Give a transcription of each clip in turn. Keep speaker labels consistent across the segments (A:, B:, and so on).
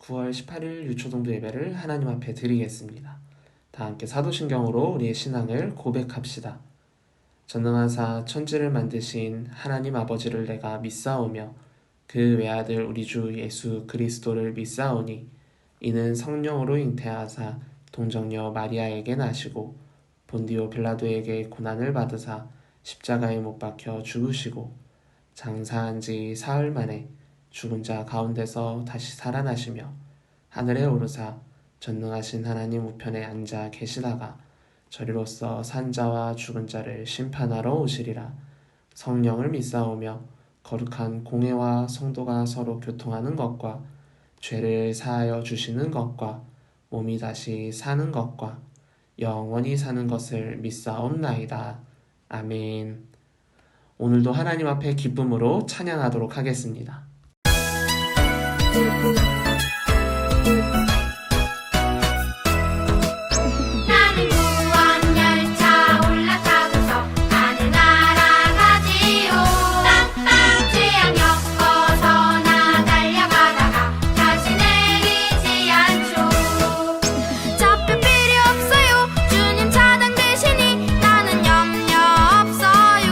A: 9월 18일 유초동부 예배를 하나님 앞에 드리겠습니다. 다 함께 사도신경으로 우리의 신앙을 고백합시다. 전능하사 천지를 만드신 하나님 아버지를 내가 믿사오며 그 외아들 우리 주 예수 그리스도를 믿사오니 이는 성령으로 잉태하사 동정녀 마리아에게 나시고 본디오 빌라도에게 고난을 받으사 십자가에 못 박혀 죽으시고 장사한 지 사흘 만에 죽은 자 가운데서 다시 살아나시며 하늘에 오르사 전능하신 하나님 우편에 앉아 계시다가 저리로서 산 자와 죽은 자를 심판하러 오시리라. 성령을 믿사오며 거룩한 공회와 성도가 서로 교통하는 것과 죄를 사하여 주시는 것과 몸이 다시 사는 것과 영원히 사는 것을 믿사옵나이다. 아멘. 오늘도 하나님 앞에 기쁨으로 찬양하도록 하겠습니다.
B: 나는 무한열차 올라타고서 하늘나라 가지요. 땅땅 취향 엮어서 달려가다가 다시 내리지 않죠. 잡힐 필요 없어요. 주님 차량 되시니 나는 염려 없어요.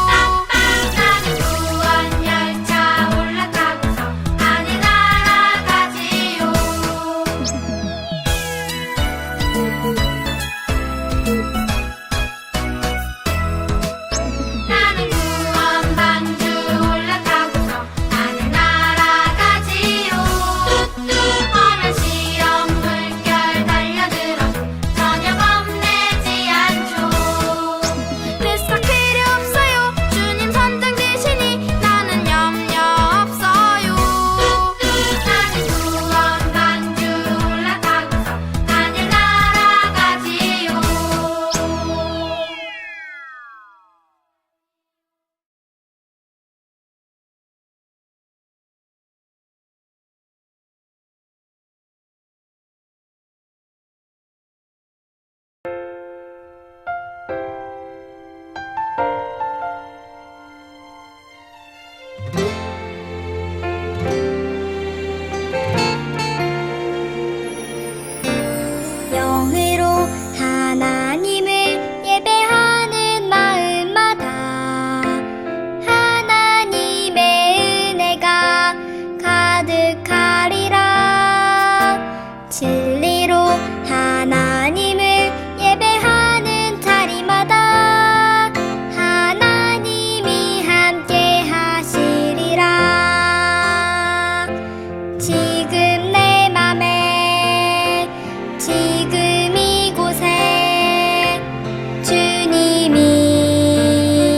B: 땅땅 나는 무한열차 올라타고서 하늘나라 가지요. 나는 구원방주 올라타고서 하늘나라 가지요. 뚝뚝하면 시험 물결 달려들어도 전혀 겁내지 않죠. 뱃삭 필요 없어요. 주님 선장 되시니 나는 염려 없어요. 나는 구원방주 올라타고서 하늘나라 가지요. 영으로 하나님을 예배하는 마음마다 하나님의 은혜가 가득하리라. 진리로 하나님을 예배하는 자리마다 하나님이 함께 하시리라. 지금 내 맘에 지금 이곳에 주님이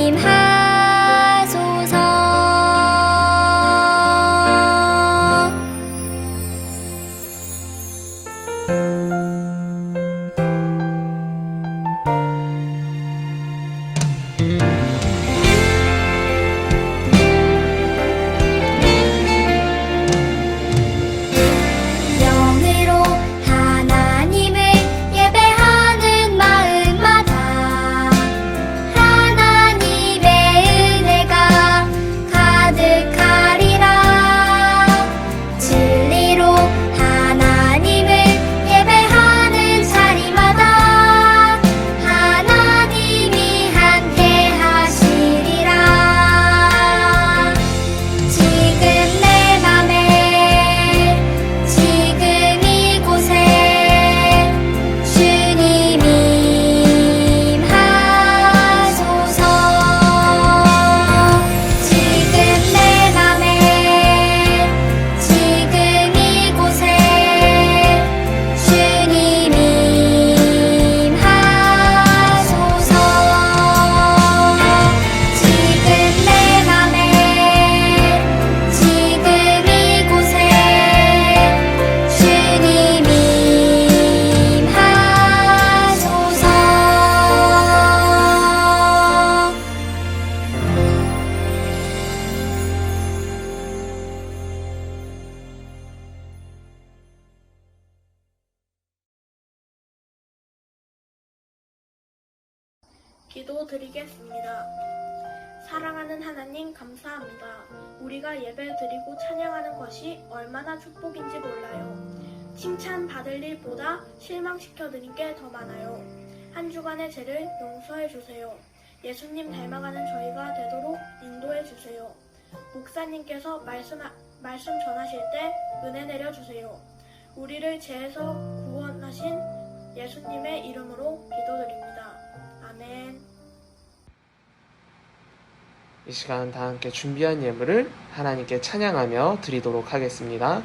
B: 임하소서. 영으로 하나님을 예배하는 마음마다 하나님의 은혜가 가득하리라. 진리로 하나님을 예배하는 자리마다 하나님이 함께 하시리라. 지금 내 맘에 지금 이곳에 주님이 임하소서. 지금 내 맘에 지금 이곳에 주님이 임하소서. 지금 내 맘에 지금 이곳에 주님이 임하소서.
C: 기도드리겠습니다. 사랑하는 하나님 감사합니다. 우리가 예배 드리고 찬양하는 것이 얼마나 축복인지 몰라요. 칭찬 받을 일보다 실망시켜 드린 게 더 많아요. 한 주간의 죄를 용서해 주세요. 예수님 닮아가는 저희가 되도록 인도해 주세요. 목사님께서 말씀 전하실 때 은혜 내려 주세요. 우리를 죄에서 구원하신 예수님의 이름으로 기도드립니다. 아멘.
A: 이 시간 다 함께 준비한 예물을 하나님께 찬양하며 드리도록 하겠습니다.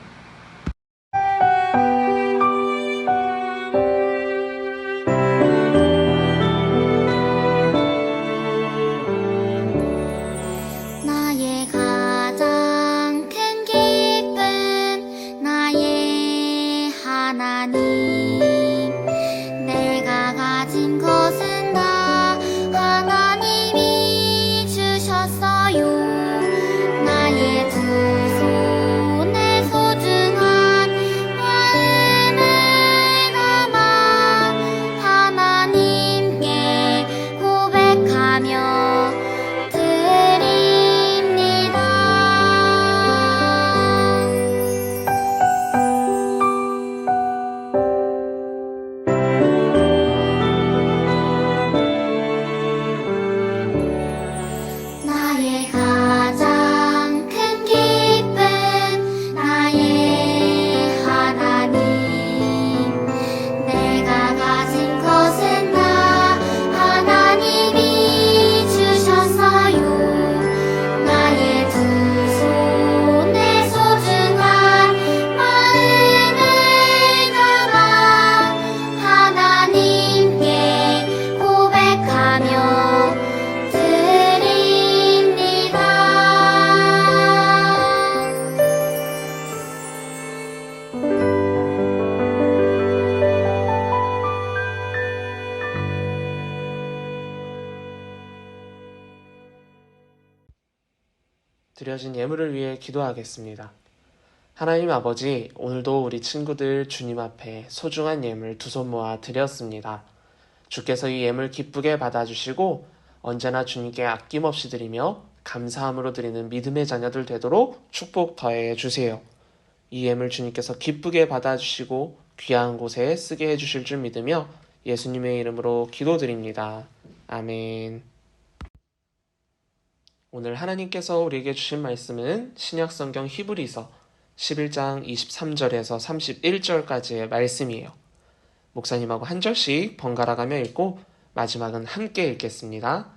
B: 나의 가장 큰 기쁨 나의 하나님 내가 가진 것은 다 하나님이 주셨어요. 나의 두 손에 소중한 마음을 담아 하나님께 고백하며 드립니다. 나의 가장 큰 기쁨 나의 하나님 내가 가진 것은 다 하나님이 주셨어요. 나의 두 손에 소중한 마음을 담아 하나님께 고백하며 드립니다.
A: 드려진 예물을 위해 기도하겠습니다. 하나님 아버지, 오늘도 우리 친구들 주님 앞에 소중한 예물 두 손 모아 드렸습니다. 주께서 이 예물 기쁘게 받아주시고 언제나 주님께 아낌없이 드리며 감사함으로 드리는 믿음의 자녀들 되도록 축복 더해 주세요. 이 예물 주님께서 기쁘게 받아주시고 귀한 곳에 쓰게 해주실 줄 믿으며 예수님의 이름으로 기도드립니다. 아멘. 오늘 하나님께서 우리에게 주신 말씀은 신약성경 히브리서 11장 23절에서 31절까지의 말씀이에요. 목사님하고 한 절씩 번갈아가며 읽고 마지막은 함께 읽겠습니다.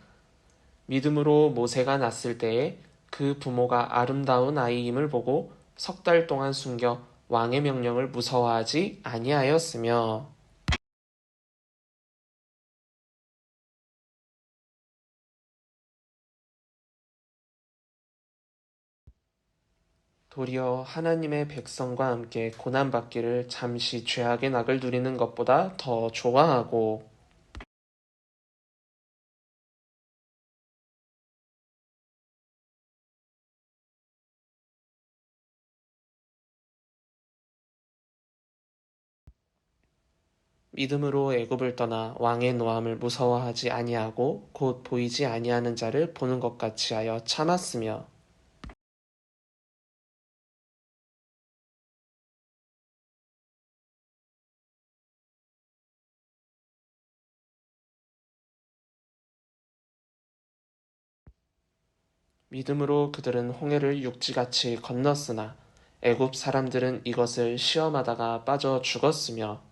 A: 믿음으로 모세가 낳았을 때에 그 부모가 아름다운 아이임을 보고 석 달 동안 숨겨 왕의 명령을 무서워하지 아니하였으며 도리어 하나님의 백성과 함께 고난받기를 잠시 죄악의 낙을 누리는 것보다 더 좋아하고 믿음으로 애굽을 떠나 왕의 노함을 무서워하지 아니하고 곧 보이지 아니하는 자를 보는 것 같이 하여 참았으며 믿음으로 그들은 홍해를 육지같이 건넜으나 애굽 사람들은 이것을 시험하다가 빠져 죽었으며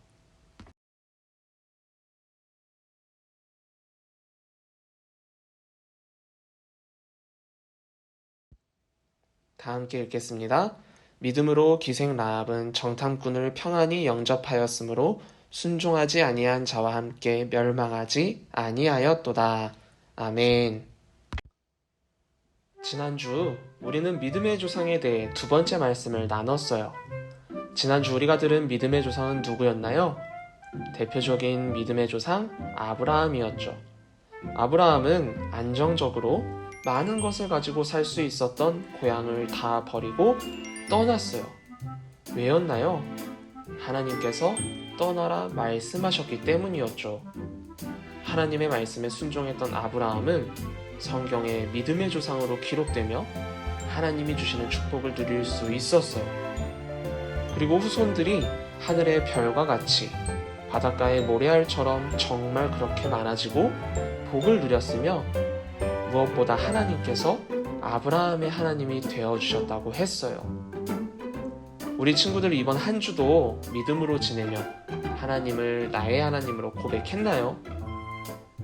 A: 다 함께 읽겠습니다. 믿음으로 기생 라합은 정탐꾼을 평안히 영접하였으므로 순종하지 아니한 자와 함께 멸망하지 아니하였도다. 아멘. 지난주 우리는 믿음의 조상에 대해 두 번째 말씀을 나눴어요. 지난주 우리가 들은 믿음의 조상은 누구였나요? 대표적인 믿음의 조상 아브라함이었죠. 아브라함은 안정적으로 많은 것을 가지고 살 수 있었던 고향을 다 버리고 떠났어요. 왜였나요? 하나님께서 떠나라 말씀하셨기 때문이었죠. 하나님의 말씀에 순종했던 아브라함은 성경의 믿음의 조상으로 기록되며 하나님이 주시는 축복을 누릴 수 있었어요. 그리고 후손들이 하늘의 별과 같이 바닷가의 모래알처럼 정말 그렇게 많아지고 복을 누렸으며 무엇보다 하나님께서 아브라함의 하나님이 되어주셨다고 했어요. 우리 친구들 이번 한 주도 믿음으로 지내며 하나님을 나의 하나님으로 고백했나요?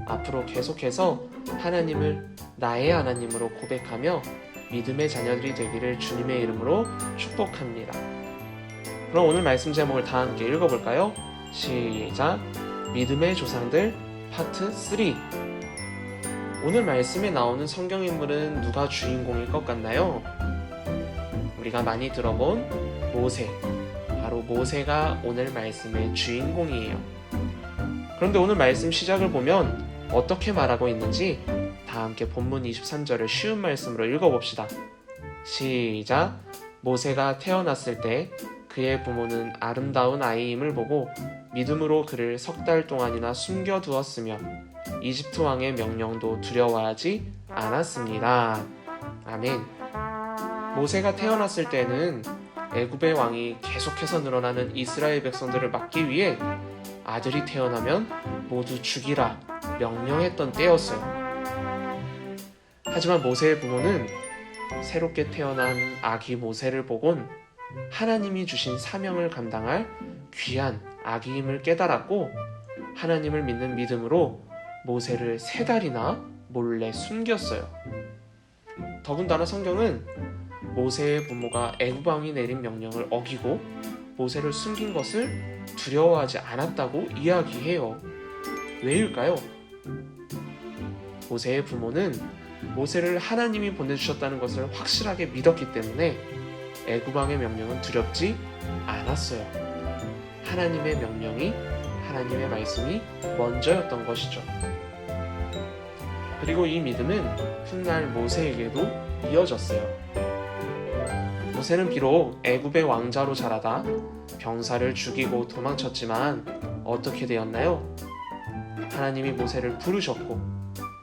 A: 앞으로 계속해서 하나님을 나의 하나님으로 고백하며 믿음의 자녀들이 되기를 주님의 이름으로 축복합니다. 그럼 오늘 말씀 제목을 다 함께 읽어볼까요? 시작! 믿음의 조상들 파트 3. 오늘 말씀에 나오는 성경인물은 누가 주인공일 것 같나요? 우리가 많이 들어본 모세, 바로 모세가 오늘 말씀의 주인공이에요. 그런데 오늘 말씀 시작을 보면 어떻게 말하고 있는지 다 함께 본문 23절을 쉬운 말씀으로 읽어봅시다. 시작! 모세가 태어났을 때 그의 부모는 아름다운 아이임을 보고 믿음으로 그를 3달 동안이나 숨겨두었으며 이집트 왕의 명령도 두려워하지 않았습니다. 아멘. 모세가 태어났을 때는 애굽의 왕이 계속해서 늘어나는 이스라엘 백성들을 막기 위해 아들이 태어나면 모두 죽이라 명령했던 때였어요. 하지만 모세의 부모는 새롭게 태어난 아기 모세를 보곤 하나님이 주신 사명을 감당할 귀한 아기임을 깨달았고 하나님을 믿는 믿음으로 모세를 3달이나 몰래 숨겼어요. 더군다나 성경은 모세의 부모가 애굽 왕이 내린 명령을 어기고 모세를 숨긴 것을 두려워하지 않았다고 이야기해요. 왜일까요? 모세의 부모는 모세를 하나님이 보내주셨다는 것을 확실하게 믿었기 때문에 애굽 왕의 명령은 두렵지 않았어요. 하나님의 명령이, 하나님의 말씀이 먼저였던 것이죠. 그리고 이 믿음은 훗날 모세에게도 이어졌어요. 모세는 비록 애굽의 왕자로 자라다 병사를 죽이고 도망쳤지만 어떻게 되었나요? 하나님이 모세를 부르셨고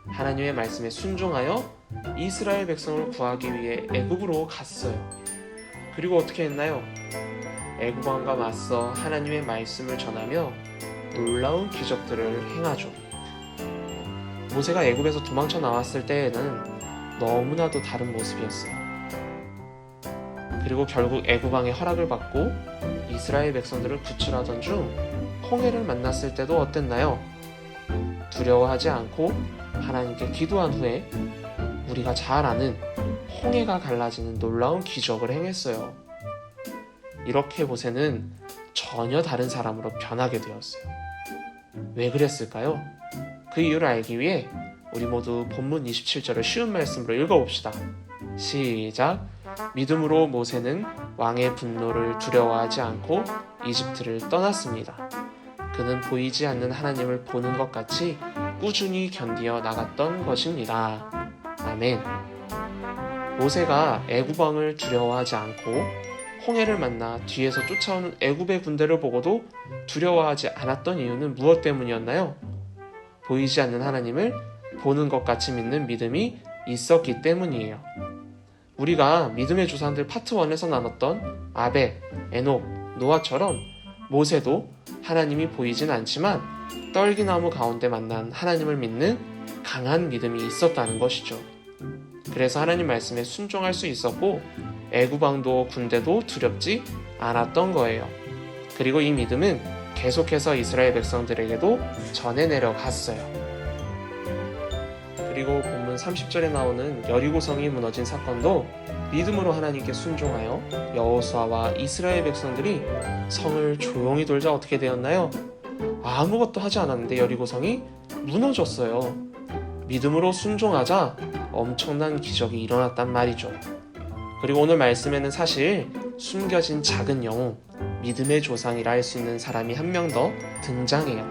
A: 하나님의 말씀에 순종하여 이스라엘 백성을 구하기 위해 애굽으로 갔어요. 그리고 어떻게 했나요? 애굽 왕과 맞서 하나님의 말씀을 전하며 놀라운 기적들을 행하죠. 모세가 애굽에서 도망쳐 나왔을 때에는 너무나도 다른 모습이었어요. 그리고 결국 애굽 왕의 허락을 받고 이스라엘 백성들을 구출하던 중 홍해를 만났을 때도 어땠나요? 두려워하지 않고 하나님께 기도한 후에 우리가 잘 아는 홍해가 갈라지는 놀라운 기적을 행했어요. 이렇게 모세는 전혀 다른 사람으로 변하게 되었어요. 왜 그랬을까요? 그 이유를 알기 위해 우리 모두 본문 27절을 쉬운 말씀으로 읽어봅시다. 시작! 믿음으로 모세는 왕의 분노를 두려워하지 않고 이집트를 떠났습니다. 그는 보이지 않는 하나님을 보는 것 같이 꾸준히 견디어 나갔던 것입니다. 아멘. 모세가 애굽 왕을 두려워하지 않고 홍해를 만나 뒤에서 쫓아오는 애굽의 군대를 보고도 두려워하지 않았던 이유는 무엇 때문이었나요? 보이지 않는 하나님을 보는 것 같이 믿는 믿음이 있었기 때문이에요. 우리가 믿음의 조상들 파트 1에서 나눴던 아벨, 에녹, 노아처럼 모세도 하나님이 보이진 않지만 떨기나무 가운데 만난 하나님을 믿는 강한 믿음이 있었다는 것이죠. 그래서 하나님 말씀에 순종할 수 있었고 애굽 왕도 군대도 두렵지 않았던 거예요. 그리고 이 믿음은 계속해서 이스라엘 백성들에게도 전해 내려갔어요. 그리고 본문 30절에 나오는 여리고성이 무너진 사건도 믿음으로 하나님께 순종하여 여호수아와 이스라엘 백성들이 성을 조용히 돌자 어떻게 되었나요? 아무것도 하지 않았는데 여리고성이 무너졌어요. 믿음으로 순종하자 엄청난 기적이 일어났단 말이죠. 그리고 오늘 말씀에는 사실 숨겨진 작은 영웅, 믿음의 조상이라 할 수 있는 사람이 한 명 더 등장해요.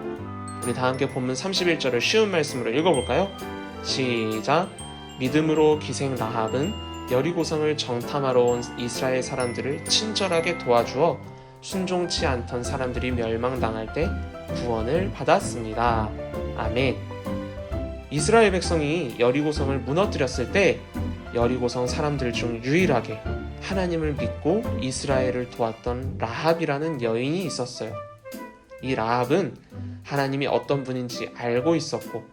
A: 우리 다 함께 본문 31절을 쉬운 말씀으로 읽어볼까요? 시작! 믿음으로 기생 라합은 여리고성을 정탐하러 온 이스라엘 사람들을 친절하게 도와주어 순종치 않던 사람들이 멸망당할 때 구원을 받았습니다. 아멘. 이스라엘 백성이 여리고성을 무너뜨렸을 때 여리고성 사람들 중 유일하게 하나님을 믿고 이스라엘을 도왔던 라합이라는 여인이 있었어요. 이 라합은 하나님이 어떤 분인지 알고 있었고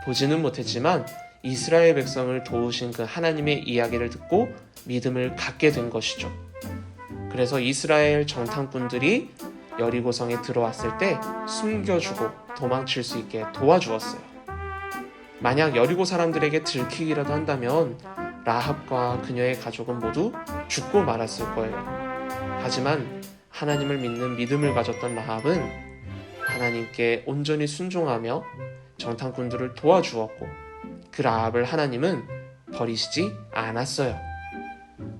A: 보지는 못했지만 이스라엘 백성을 도우신 그 하나님의 이야기를 듣고 믿음을 갖게 된 것이죠. 그래서 이스라엘 정탐꾼들이 여리고성에 들어왔을 때 숨겨주고 도망칠 수 있게 도와주었어요. 만약 여리고 사람들에게 들키기라도 한다면 라합과 그녀의 가족은 모두 죽고 말았을 거예요. 하지만 하나님을 믿는 믿음을 가졌던 라합은 하나님께 온전히 순종하며 정탐꾼들을 도와주었고 그 라합을 하나님은 버리시지 않았어요.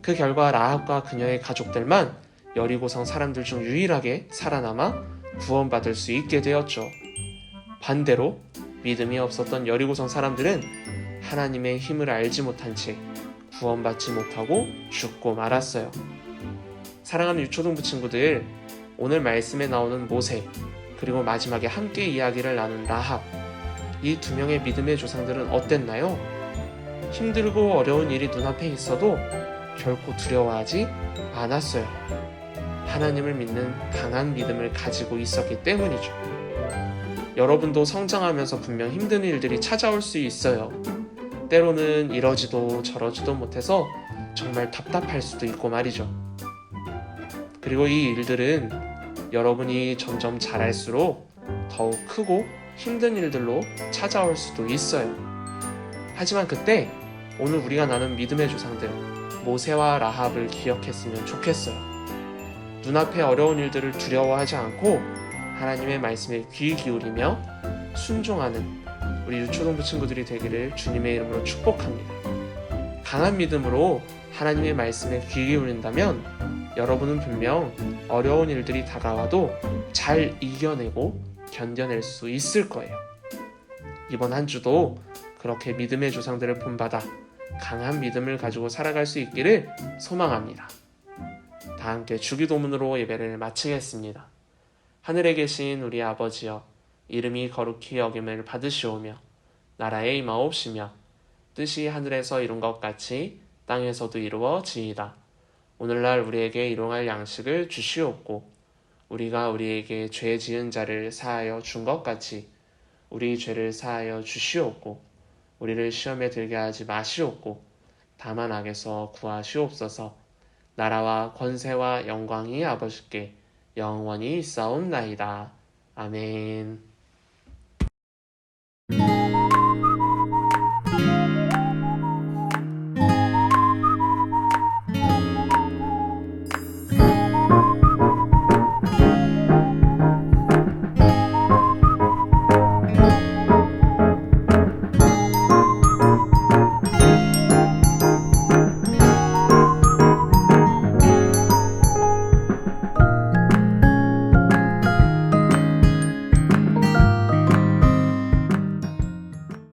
A: 그 결과 라합과 그녀의 가족들만 여리고성 사람들 중 유일하게 살아남아 구원받을 수 있게 되었죠. 반대로 믿음이 없었던 여리고성 사람들은 하나님의 힘을 알지 못한 채 구원받지 못하고 죽고 말았어요. 사랑하는 유초등부 친구들, 오늘 말씀에 나오는 모세 그리고 마지막에 함께 이야기를 나눈 라합, 이 두 명의 믿음의 조상들은 어땠나요? 힘들고 어려운 일이 눈앞에 있어도 결코 두려워하지 않았어요. 하나님을 믿는 강한 믿음을 가지고 있었기 때문이죠. 여러분도 성장하면서 분명 힘든 일들이 찾아올 수 있어요. 때로는 이러지도 저러지도 못해서 정말 답답할 수도 있고 말이죠. 그리고 이 일들은 여러분이 점점 자랄수록 더욱 크고 힘든 일들로 찾아올 수도 있어요. 하지만 그때 오늘 우리가 나눈 믿음의 조상들 모세와 라합을 기억했으면 좋겠어요. 눈앞에 어려운 일들을 두려워하지 않고 하나님의 말씀에 귀 기울이며 순종하는 우리 유초등부 친구들이 되기를 주님의 이름으로 축복합니다. 강한 믿음으로 하나님의 말씀에 귀 기울인다면 여러분은 분명 어려운 일들이 다가와도 잘 이겨내고 견뎌낼 수 있을 거예요. 이번 한 주도 그렇게 믿음의 조상들을 본받아 강한 믿음을 가지고 살아갈 수 있기를 소망합니다. 다 함께 주기도문으로 예배를 마치겠습니다. 하늘에 계신 우리 아버지여, 이름이 거룩히 여김을 받으시오며 나라에 임하옵시며 뜻이 하늘에서 이룬 것 같이 땅에서도 이루어지이다. 오늘날 우리에게 일용할 양식을 주시옵고 우리가 우리에게 죄 지은 자를 사하여 준 것 같이 우리 죄를 사하여 주시옵고 우리를 시험에 들게 하지 마시옵고 다만 악에서 구하시옵소서. 나라와 권세와 영광이 아버지께 영원히 있사옵나이다. 아멘.